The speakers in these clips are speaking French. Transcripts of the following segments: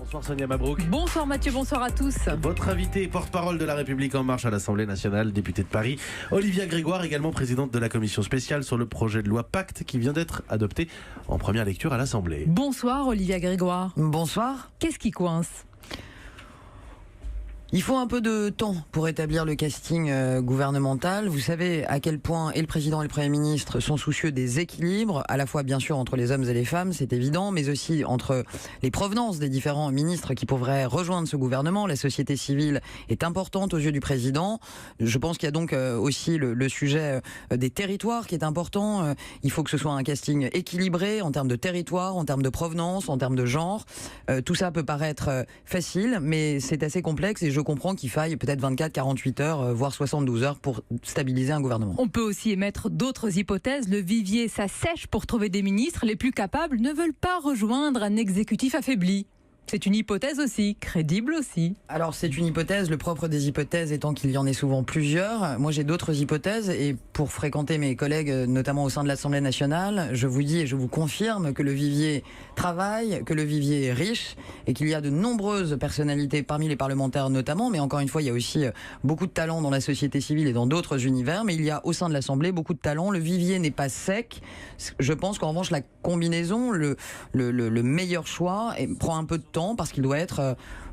Bonsoir Sonia Mabrouk. Bonsoir Mathieu, bonsoir à tous. Votre invité est porte-parole de La République En Marche à l'Assemblée nationale, députée de Paris, Olivia Grégoire, également présidente de la commission spéciale sur le projet de loi Pacte qui vient d'être adopté en première lecture à l'Assemblée. Bonsoir Olivia Grégoire. Bonsoir. Qu'est-ce qui coince ? Il faut un peu de temps pour établir le casting gouvernemental. Vous savez à quel point et le président et le Premier ministre sont soucieux des équilibres, à la fois bien sûr entre les hommes et les femmes, c'est évident, mais aussi entre les provenances des différents ministres qui pourraient rejoindre ce gouvernement. La société civile est importante aux yeux du président. Je pense qu'il y a donc aussi le sujet des territoires qui est important. Il faut que ce soit un casting équilibré en termes de territoire, en termes de provenance, en termes de genre. Tout ça peut paraître facile, mais c'est assez complexe et je comprends qu'il faille peut-être 24, 48 heures, voire 72 heures pour stabiliser un gouvernement. On peut aussi émettre d'autres hypothèses. Le vivier s'assèche pour trouver des ministres. Les plus capables ne veulent pas rejoindre un exécutif affaibli. C'est une hypothèse aussi, crédible aussi. Alors c'est une hypothèse, le propre des hypothèses étant qu'il y en ait souvent plusieurs. Moi j'ai d'autres hypothèses et pour fréquenter mes collègues, notamment au sein de l'Assemblée nationale, je vous dis et je vous confirme que le vivier travaille, que le vivier est riche et qu'il y a de nombreuses personnalités parmi les parlementaires notamment, mais encore une fois il y a aussi beaucoup de talents dans la société civile et dans d'autres univers, mais il y a au sein de l'Assemblée beaucoup de talents. Le vivier n'est pas sec. Je pense qu'en revanche la combinaison, le meilleur choix prend un peu de temps parce qu'il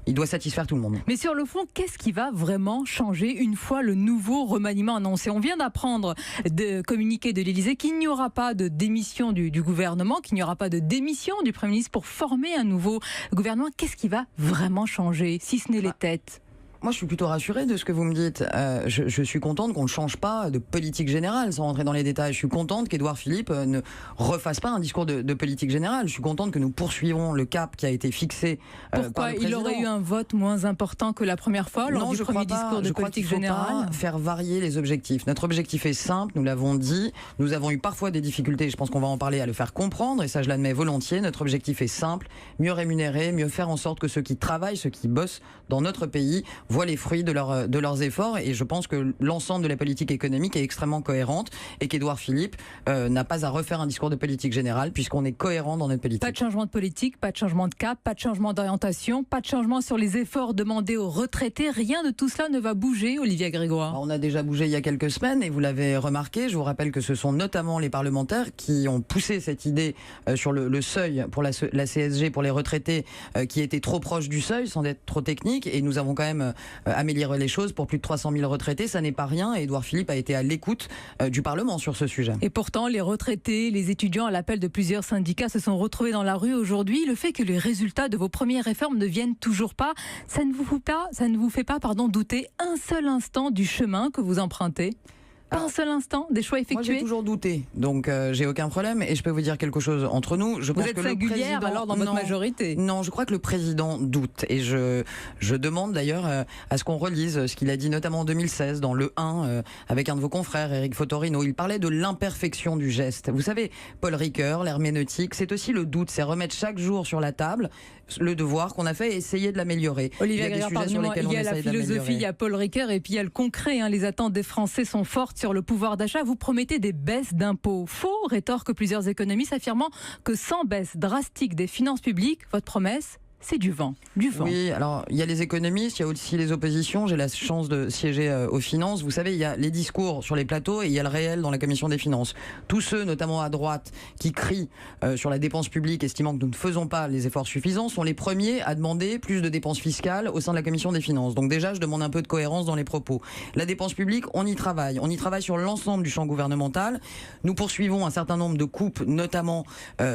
il doit satisfaire tout le monde. Mais sur le fond, qu'est-ce qui va vraiment changer une fois le nouveau remaniement annoncé ? On vient d'apprendre de communiqué de l'Élysée qu'il n'y aura pas de démission du gouvernement, qu'il n'y aura pas de démission du Premier ministre pour former un nouveau gouvernement. Qu'est-ce qui va vraiment changer, si ce n'est les têtes ? Moi, je suis plutôt rassurée de ce que vous me dites. Je suis contente qu'on ne change pas de politique générale, sans rentrer dans les détails. Je suis contente qu'Édouard Philippe ne refasse pas un discours de politique générale. Je suis contente que nous poursuivons le cap qui a été fixé par le président. Pourquoi il aurait eu un vote moins important que la première fois lors du premier discours de politique générale ? Pas faire varier les objectifs. Notre objectif est simple, nous l'avons dit. Nous avons eu parfois des difficultés, je pense qu'on va en parler, à le faire comprendre, et ça je l'admets volontiers. Notre objectif est simple, mieux rémunérer, mieux faire en sorte que ceux qui travaillent, ceux qui bossent dans notre pays voient les fruits de leurs efforts, et je pense que l'ensemble de la politique économique est extrêmement cohérente et qu'Édouard Philippe n'a pas à refaire un discours de politique générale puisqu'on est cohérent dans notre politique. Pas de changement de politique, pas de changement de cap, pas de changement d'orientation, pas de changement sur les efforts demandés aux retraités. Rien de tout cela ne va bouger, Olivia Grégoire. On a déjà bougé il y a quelques semaines et vous l'avez remarqué. Je vous rappelle que ce sont notamment les parlementaires qui ont poussé cette idée sur le seuil pour la CSG pour les retraités qui était trop proche du seuil sans être trop technique, et nous avons quand même amélioré les choses pour plus de 300 000 retraités. Ça n'est pas rien, et Édouard Philippe a été à l'écoute du Parlement sur ce sujet. Et pourtant, les retraités, les étudiants, à l'appel de plusieurs syndicats, se sont retrouvés dans la rue aujourd'hui. Le fait que les résultats de vos premières réformes ne viennent toujours pas, ça ne vous fait pas douter un seul instant du chemin que vous empruntez ? Pas un seul instant des choix effectués. Moi, j'ai toujours douté, donc j'ai aucun problème. Et je peux vous dire quelque chose entre nous. Vous êtes singulière alors dans votre majorité. Non, je crois que le président doute. Et je demande d'ailleurs à ce qu'on relise ce qu'il a dit notamment en 2016 dans le 1 avec un de vos confrères, Éric Fotorino. Il parlait de l'imperfection du geste. Vous savez, Paul Ricoeur, l'herméneutique, c'est aussi le doute. C'est remettre chaque jour sur la table le devoir qu'on a fait et essayer de l'améliorer. Olivia Grégoire, il y a la philosophie, il y a Paul Ricoeur et puis il y a le concret. Les attentes des Français sont fortes sur le pouvoir d'achat. Vous promettez des baisses d'impôts. Faux, rétorquent plusieurs économistes affirmant que sans baisse drastique des finances publiques, votre promesse, c'est du vent. Oui, alors il y a les économistes, il y a aussi les oppositions. J'ai la chance de siéger aux finances. Vous savez, il y a les discours sur les plateaux et il y a le réel dans la commission des finances. Tous ceux, notamment à droite, qui crient sur la dépense publique, estimant que nous ne faisons pas les efforts suffisants, sont les premiers à demander plus de dépenses fiscales au sein de la commission des finances. Donc déjà, je demande un peu de cohérence dans les propos. La dépense publique, on y travaille. On y travaille sur l'ensemble du champ gouvernemental. Nous poursuivons un certain nombre de coupes, notamment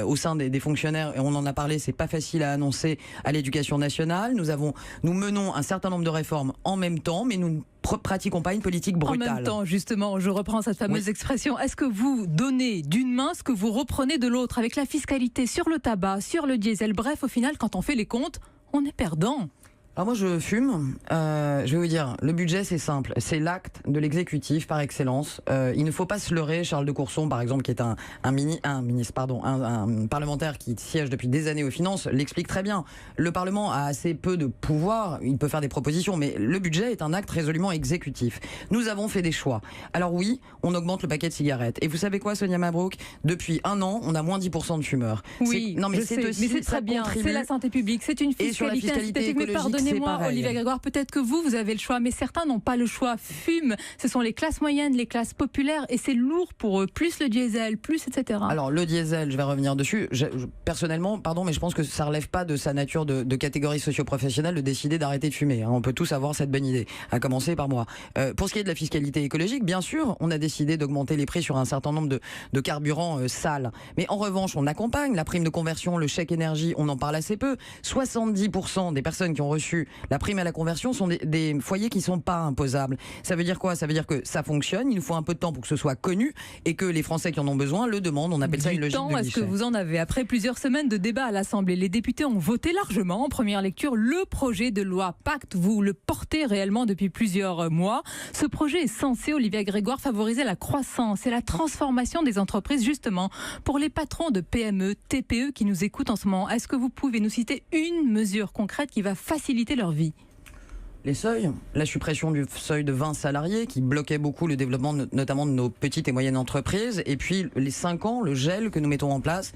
au sein des fonctionnaires, et on en a parlé, c'est pas facile à annoncer, à l'éducation nationale. Nous menons un certain nombre de réformes en même temps, mais nous ne pratiquons pas une politique brutale. En même temps, justement, je reprends cette fameuse expression. Est-ce que vous donnez d'une main ce que vous reprenez de l'autre, avec la fiscalité sur le tabac, sur le diesel? Bref, au final, quand on fait les comptes, on est perdant. Alors moi je fume, je vais vous dire, le budget c'est simple, c'est l'acte de l'exécutif par excellence. Il ne faut pas se leurrer, Charles de Courson par exemple qui est un parlementaire qui siège depuis des années aux finances, l'explique très bien. Le Parlement a assez peu de pouvoir, il peut faire des propositions, mais le budget est un acte résolument exécutif. Nous avons fait des choix. Alors oui, on augmente le paquet de cigarettes. Et vous savez quoi Sonia Mabrouk? Depuis un an, on a moins 10% de fumeurs. Oui, non mais c'est aussi, mais c'est très bien, c'est la santé publique, c'est une fiscalité, et sur la fiscalité écologique, pardonnez-moi, Olivia Grégoire, peut-être que vous avez le choix, mais certains n'ont pas le choix. Fument, ce sont les classes moyennes, les classes populaires, et c'est lourd pour eux. Plus le diesel, plus etc. Alors le diesel, je vais revenir dessus. Personnellement, pardon, mais je pense que ça relève pas de sa nature de catégorie socio-professionnelle de décider d'arrêter de fumer. On peut tous avoir cette bonne idée, à commencer par moi. Pour ce qui est de la fiscalité écologique, bien sûr, on a décidé d'augmenter les prix sur un certain nombre de carburants sales. Mais en revanche, on accompagne la prime de conversion, le chèque énergie, on en parle assez peu. 70% des personnes qui ont reçu la prime à la conversion sont des foyers qui ne sont pas imposables. Ça veut dire quoi? Ça veut dire que ça fonctionne, il nous faut un peu de temps pour que ce soit connu et que les Français qui en ont besoin le demandent. On appelle ça une logique de guichet. Est-ce que vous en avez? Après plusieurs semaines de débat à l'Assemblée, les députés ont voté largement en première lecture le projet de loi Pacte. Vous le portez réellement depuis plusieurs mois. Ce projet est censé, Olivia Grégoire, favoriser la croissance et la transformation des entreprises, justement, pour les patrons de PME, TPE qui nous écoutent en ce moment. Est-ce que vous pouvez nous citer une mesure concrète qui va faciliter leur vie? Les seuils, la suppression du seuil de 20 salariés qui bloquait beaucoup le développement notamment de nos petites et moyennes entreprises, et puis les 5 ans, le gel que nous mettons en place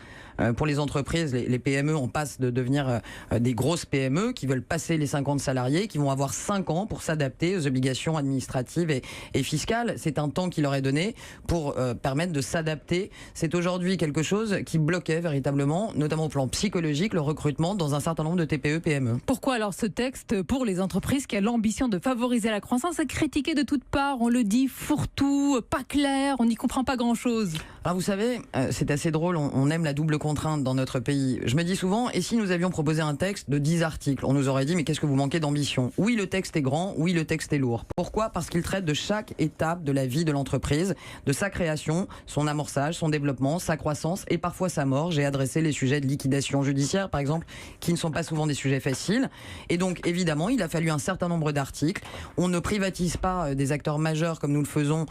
pour les entreprises, les PME, on passe de devenir des grosses PME qui veulent passer les 50 salariés, qui vont avoir 5 ans pour s'adapter aux obligations administratives et fiscales. C'est un temps qui leur est donné pour permettre de s'adapter. C'est aujourd'hui quelque chose qui bloquait véritablement, notamment au plan psychologique, le recrutement dans un certain nombre de TPE, PME. Pourquoi alors ce texte pour les entreprises qui a l'ambition de favoriser la croissance est critiqué de toutes parts? On le dit fourre-tout, pas clair, on n'y comprend pas grand-chose. Alors vous savez, c'est assez drôle, on aime la double contrainte dans notre pays. Je me dis souvent, et si nous avions proposé un texte de 10 articles, on nous aurait dit mais qu'est-ce que vous manquez d'ambition? Oui, le texte est grand, oui, le texte est lourd. Pourquoi? Parce qu'il traite de chaque étape de la vie de l'entreprise, de sa création, son amorçage, son développement, sa croissance et parfois sa mort. J'ai adressé les sujets de liquidation judiciaire, par exemple, qui ne sont pas souvent des sujets faciles. Et donc, évidemment, il a fallu un certain nombre d'articles. On ne privatise pas des acteurs majeurs comme nous le faisons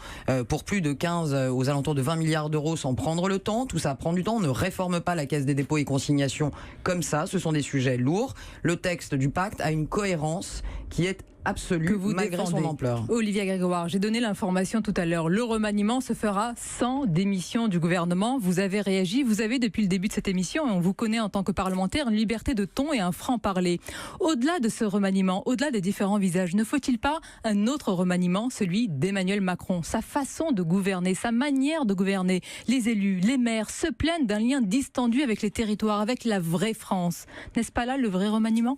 pour plus de 15, aux alentours de 20 milliards d'euros sans prendre le temps. Tout ça prend du temps. On ne réforme pas la Caisse des dépôts et consignations comme ça. Ce sont des sujets lourds. Le texte du pacte a une cohérence qui est absolue malgré son ampleur. Olivia Grégoire, j'ai donné l'information tout à l'heure. Le remaniement se fera sans démission du gouvernement. Vous avez réagi, vous avez depuis le début de cette émission, et on vous connaît en tant que parlementaire, une liberté de ton et un franc-parler. Au-delà de ce remaniement, au-delà des différents visages, ne faut-il pas un autre remaniement, celui d'Emmanuel Macron? Sa façon de gouverner, sa manière de gouverner. Les élus, les maires se plaignent d'un lien distendu avec les territoires, avec la vraie France. N'est-ce pas là le vrai remaniement?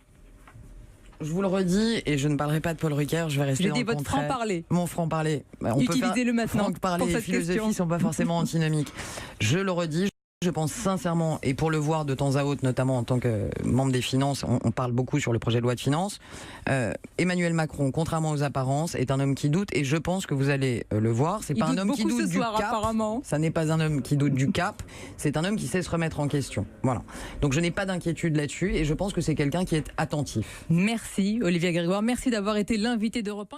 Je vous le redis, et je ne parlerai pas de Paul Ricoeur, je vais rester en votre franc-parler. Mon franc-parler. Utilisez-le maintenant. Franc-parler et philosophie ne sont pas forcément antinomiques. Je le redis, je pense sincèrement, et pour le voir de temps à autre, notamment en tant que membre des finances, on parle beaucoup sur le projet de loi de finances. Emmanuel Macron, contrairement aux apparences, est un homme qui doute, et je pense que vous allez le voir. C'est pas un homme qui doute du cap. Apparemment. Ça n'est pas un homme qui doute du cap. C'est un homme qui sait se remettre en question. Voilà. Donc je n'ai pas d'inquiétude là-dessus, et je pense que c'est quelqu'un qui est attentif. Merci Olivia Grégoire. Merci d'avoir été l'invité d'Europe 1.